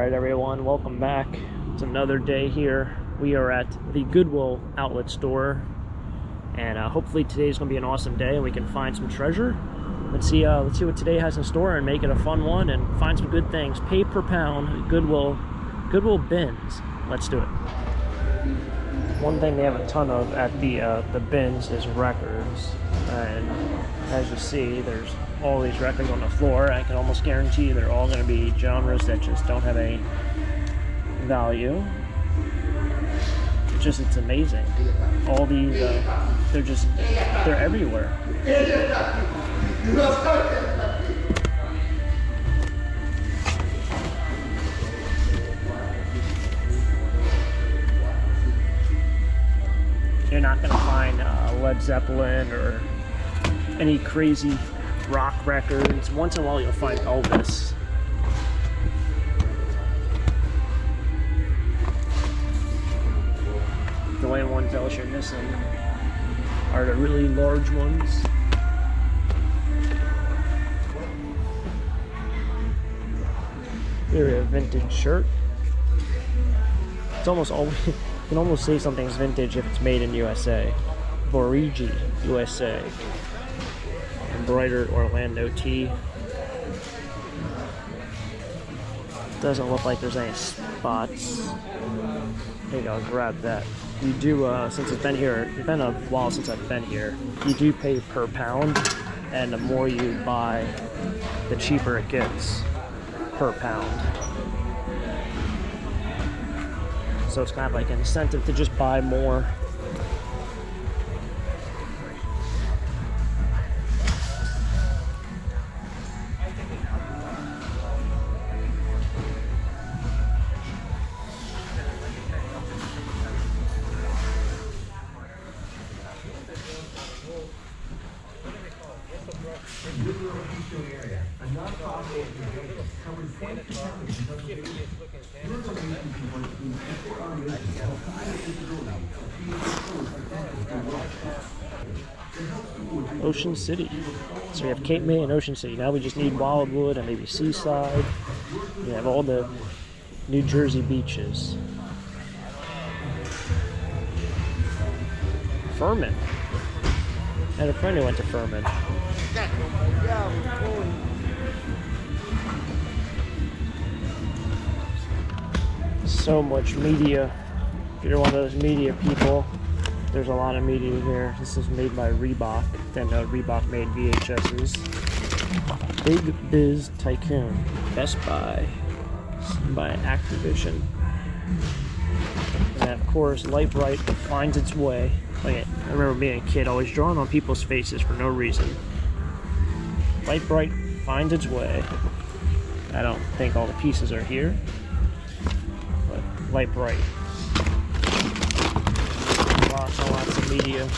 Alright everyone, welcome back. It's another day here. We are at the Goodwill outlet store, and hopefully today's going to be an awesome day and we can find some treasure. Let's see what today has in store and make it a fun one and find some good things. Pay per pound, Goodwill bins. Let's do it. One thing they have a ton of at the bins is records, and as you see, there's all these records on the floor. I can almost guarantee they're all going to be genres that just don't have any value. It's amazing. All these, they're everywhere. You're not going to find Led Zeppelin or any crazy rock records. Once in a while you'll find Elvis. The only ones else you're missing are the really large ones. Here's a vintage shirt. It's almost always, you can almost say something's vintage if it's made in USA. Borigi, USA. Embroidered Orlando tee. Doesn't look like there's any spots. Maybe I'll grab that. You do, since it's been a while since I've been here, you do pay per pound, and the more you buy, the cheaper it gets per pound. So it's kind of like an incentive to just buy more. Ocean City. So we have Cape May and Ocean City. Now we just need Wildwood and maybe Seaside. We have all the New Jersey beaches. Furman. I had a friend who went to Furman. So much media. If you're one of those media people, there's a lot of media here. This is made by Reebok. Then Reebok made VHSs. Big Biz Tycoon. Best Buy. By Activision. And of course, Light Bright finds its way. Like, I remember being a kid, always drawing on people's faces for no reason. Light Bright finds its way. I don't think all the pieces are here, but Light Bright. Lots and lots of media. In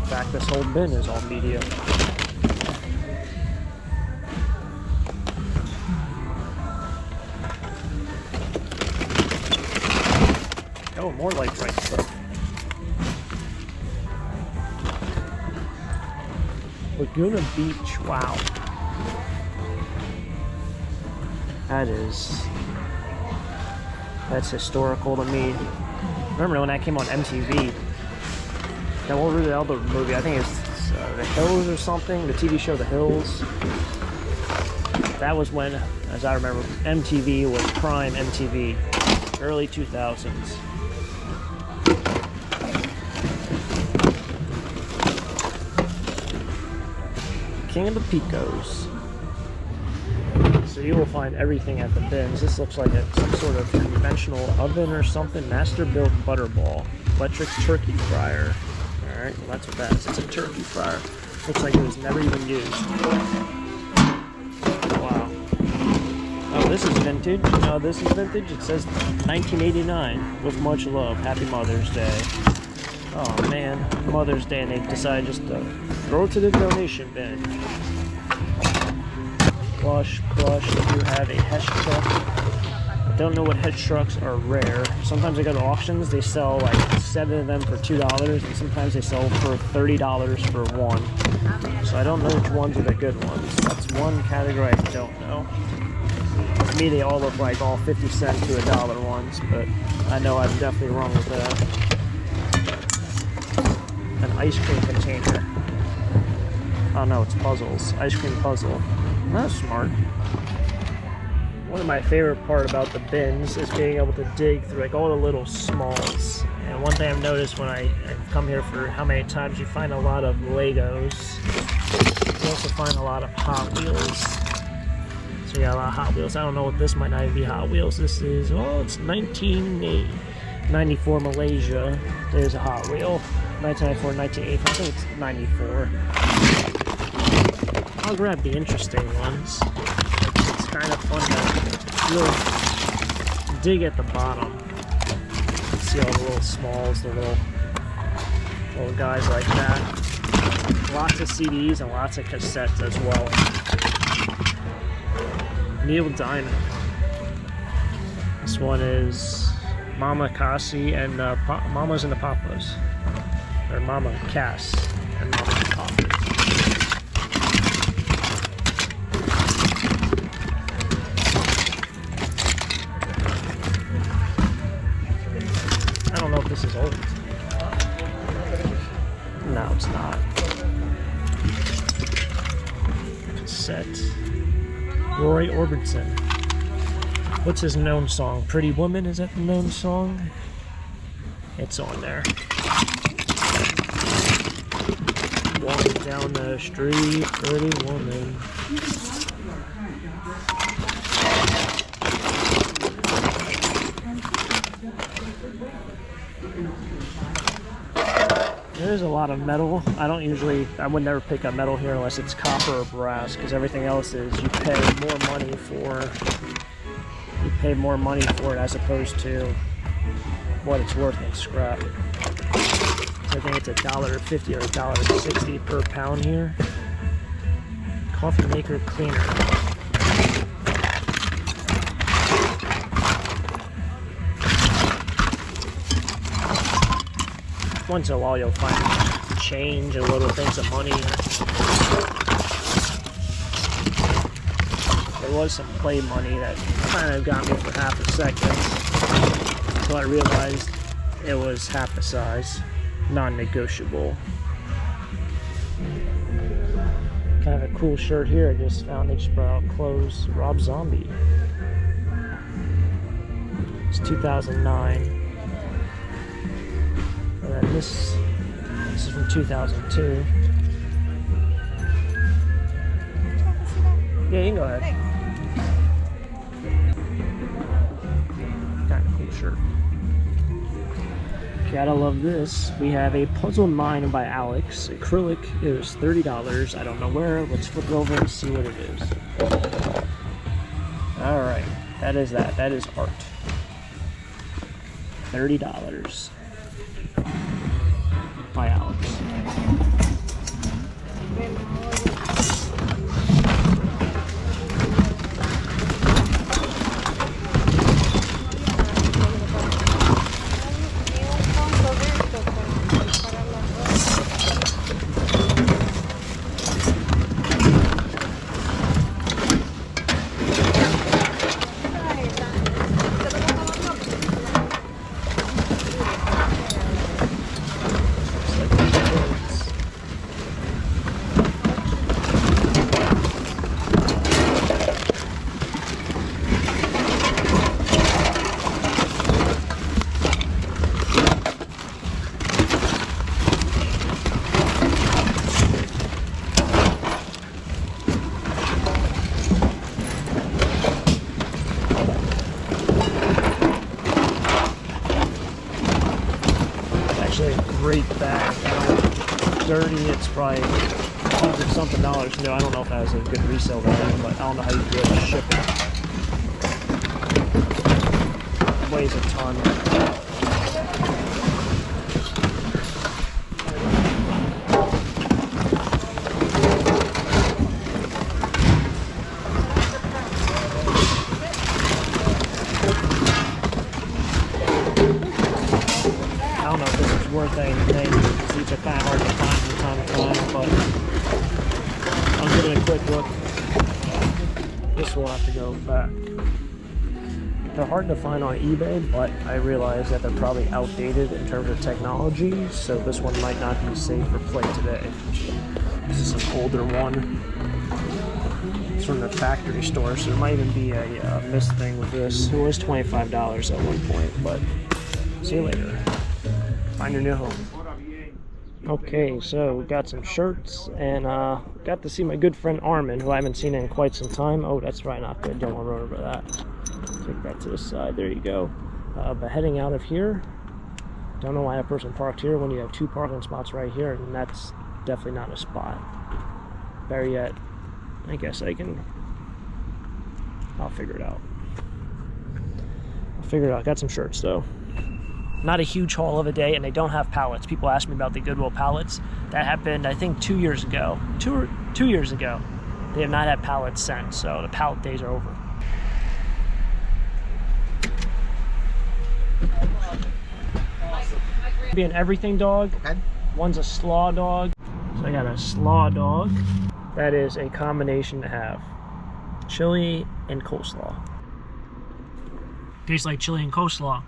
fact, this whole bin is all media. Oh, more Light Bright stuff. Laguna Beach, wow. That's historical to me. Remember when that came on MTV? Now, what was the other movie? I think it's The Hills or something. The TV show The Hills. That was when, as I remember, MTV was prime MTV. Early 2000s. King of the Picos. So you will find everything at the bins. This looks like some sort of conventional oven or something. Master built butterball. Electric turkey fryer. Alright, well that's what that is. It's a turkey fryer. Looks like it was never even used. Wow. Oh, this is vintage. No, this is vintage. It says 1989. With much love. Happy Mother's Day. Oh man, Mother's Day, and they decided just to throw it to the donation bin. Plush, if you have a Hesh truck, Don't know what hedge trucks are rare. Sometimes I go to auctions, they sell like 7 of them for $2, and sometimes they sell for $30 for one. So I don't know which ones are the good ones. That's one category I don't know. To me, they all look like all 50 cent to $1 ones, but I know I'm definitely wrong with that. An ice cream container. Oh no, it's puzzles. Ice cream puzzle. That's smart. One of my favorite part about the bins is being able to dig through like all the little smalls. And one thing I've noticed when I've come here for how many times, you find a lot of Legos. You also find a lot of Hot Wheels. So you got a lot of Hot Wheels. I don't know what this might not even be Hot Wheels. This is, oh, it's 1994 Malaysia. There's a Hot Wheel. 1994, 1985. I think it's 94. I'll grab the interesting ones. It's kind of fun to really dig at the bottom. You can see all the little smalls, the little guys like that. Lots of CDs and lots of cassettes as well. Neil Diamond. This one is Mama Cassie and Mamas and the Papas. Or Mama Cass and Mama and the Papas. I don't know if this is old. No, it's not. Cassette. Roy Orbison. What's his known song? Pretty Woman, is that the known song? It's on there. Walking down the street, pretty woman. There's a lot of metal. I would never pick up metal here unless it's copper or brass, because everything else is you pay more money for it as opposed to what it's worth in scrap. So I think it's $1.50 or $1.60 per pound here. Coffee maker cleaner. Once in a while you'll find change and little things of money. There was some play money that kind of got me for half a second until I realized it was half the size, non-negotiable. Kind of a cool shirt here I just found. They just brought out clothes. Rob Zombie. It's 2009. And then this is from 2002. Yeah, you can go ahead. Kind of cool shirt. Gotta love this. We have a Puzzle 9 by Alex. Acrylic. It was $30. I don't know where. Let's flip it over and see what it is. Alright. That is that. That is art. $30. By Alex. Great bag. Dirty, it's probably $100 something. No, I don't know if that has a good resale value, but I don't know how you do it to ship it. It weighs a ton. look. This will have to go back. They're hard to find on eBay, but I realize that they're probably outdated in terms of technology, so this one might not be safe for play today. This is an older one. It's from the factory store, so there might even be a missed thing with this. It was $25 at one point, but see you later. Find your new home. Okay, so we got some shirts, and got to see my good friend Armin, who I haven't seen in quite some time. Oh, that's probably not good. Don't want to remember that. Take that to the side. There you go. But heading out of here, don't know why that person parked here when you have 2 parking spots right here, and that's definitely not a spot. Better yet, I guess I'll figure it out. Got some shirts though. Not a huge haul of a day, and they don't have pallets. People ask me about the Goodwill pallets. That happened, I think, 2 years ago. Two years ago. They have not had pallets since, so the pallet days are over. Be an everything dog. Okay. One's a slaw dog. So I got a slaw dog. That is a combination to have. Chili and coleslaw. Tastes like chili and coleslaw.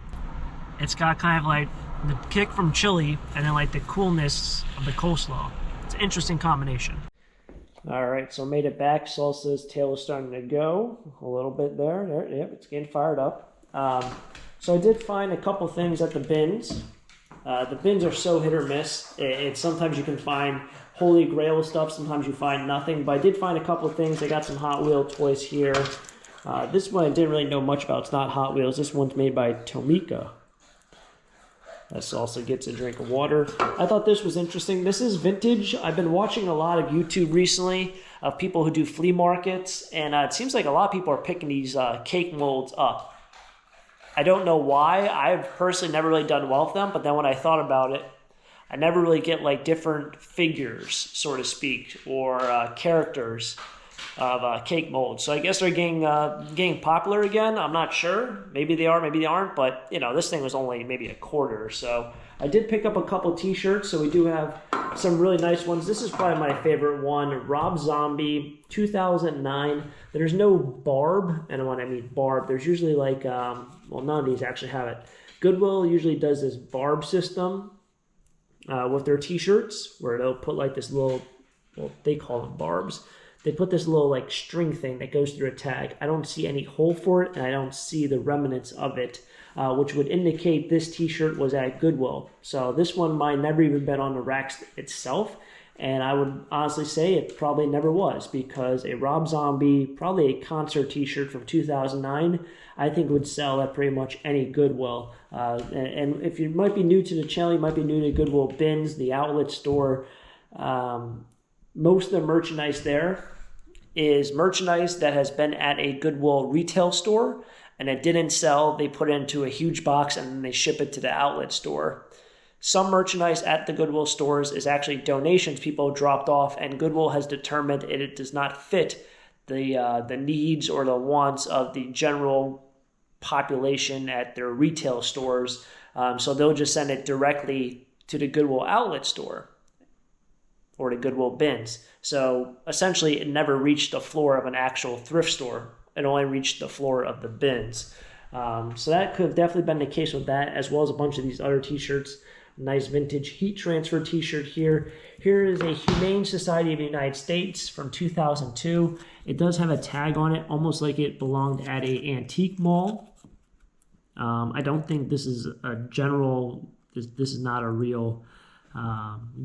It's got kind of like the kick from chili and then like the coolness of the coleslaw. It's an interesting combination. All right, so made it back. Salsa's tail is starting to go a little bit there. Yep, it's getting fired up. So I did find a couple things at the bins. The bins are so hit or miss. Sometimes you can find holy grail stuff, sometimes you find nothing. But I did find a couple of things. I got some Hot Wheel toys here. This one I didn't really know much about. It's not Hot Wheels. This one's made by Tomica. This also gets a drink of water. I thought this was interesting. This is vintage. I've been watching a lot of YouTube recently of people who do flea markets, and it seems like a lot of people are picking these cake molds up. I don't know why. I've personally never really done well with them, but then when I thought about it, I never really get like different figures, so to speak, or characters of cake molds. So I guess they're getting popular again. I'm not sure. Maybe they are, maybe they aren't. But, you know, this thing was only maybe a quarter. So I did pick up a couple t-shirts. So we do have some really nice ones. This is probably my favorite one. Rob Zombie, 2009. There's no barb. And when I mean barb, there's usually like, well, none of these actually have it. Goodwill usually does this barb system with their t-shirts where they'll put like this little, well, they call them barbs. They put this little like string thing that goes through a tag. I don't see any hole for it, and I don't see the remnants of it, which would indicate this t-shirt was at Goodwill. So this one might never even been on the racks itself, and I would honestly say it probably never was, because a Rob Zombie, probably a concert t-shirt from 2009, I think would sell at pretty much any Goodwill. And if you might be new to the channel, you might be new to Goodwill Bins, the outlet store, most of the merchandise there is merchandise that has been at a Goodwill retail store and it didn't sell. They put it into a huge box and then they ship it to the outlet store. Some merchandise at the Goodwill stores is actually donations people dropped off, and Goodwill has determined it does not fit the needs or the wants of the general population at their retail stores. So they'll just send it directly to the Goodwill outlet store or the Goodwill bins. So essentially it never reached the floor of an actual thrift store. It only reached the floor of the bins. So that could have definitely been the case with that, as well as a bunch of these other t-shirts. Nice vintage heat transfer t-shirt here. Here is a Humane Society of the United States from 2002. It does have a tag on it, almost like it belonged at a antique mall. I don't think this is a general, this is not a real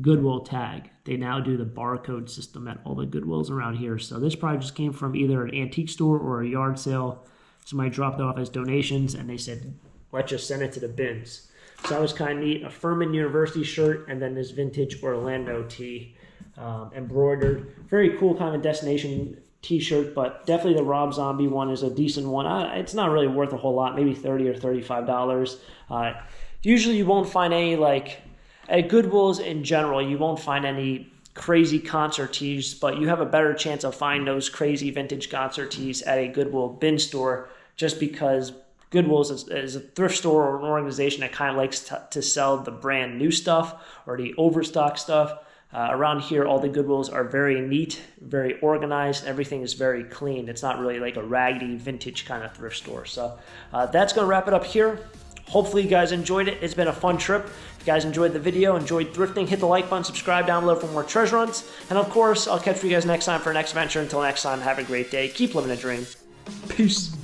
Goodwill tag. They now do the barcode system at all the Goodwills around here. So this probably just came from either an antique store or a yard sale. Somebody dropped it off as donations and they said, let's just send it to the bins. So that was kind of neat. A Furman University shirt and then this vintage Orlando tee, embroidered. Very cool kind of destination t-shirt, but definitely the Rob Zombie one is a decent one. It's not really worth a whole lot, maybe $30 or $35. Usually you won't find any, like, at Goodwill's in general, you won't find any crazy concert tees, but you have a better chance of finding those crazy vintage concert tees at a Goodwill bin store, just because Goodwill's is a thrift store or an organization that kind of likes to sell the brand new stuff or the overstock stuff. Around here, all the Goodwills are very neat, very organized. Everything is very clean. It's not really like a raggedy, vintage kind of thrift store. So that's going to wrap it up here. Hopefully you guys enjoyed it. It's been a fun trip. If you guys enjoyed the video, enjoyed thrifting, hit the like button, subscribe down below for more treasure hunts. And of course, I'll catch you guys next time for our next adventure. Until next time, have a great day. Keep living a dream. Peace.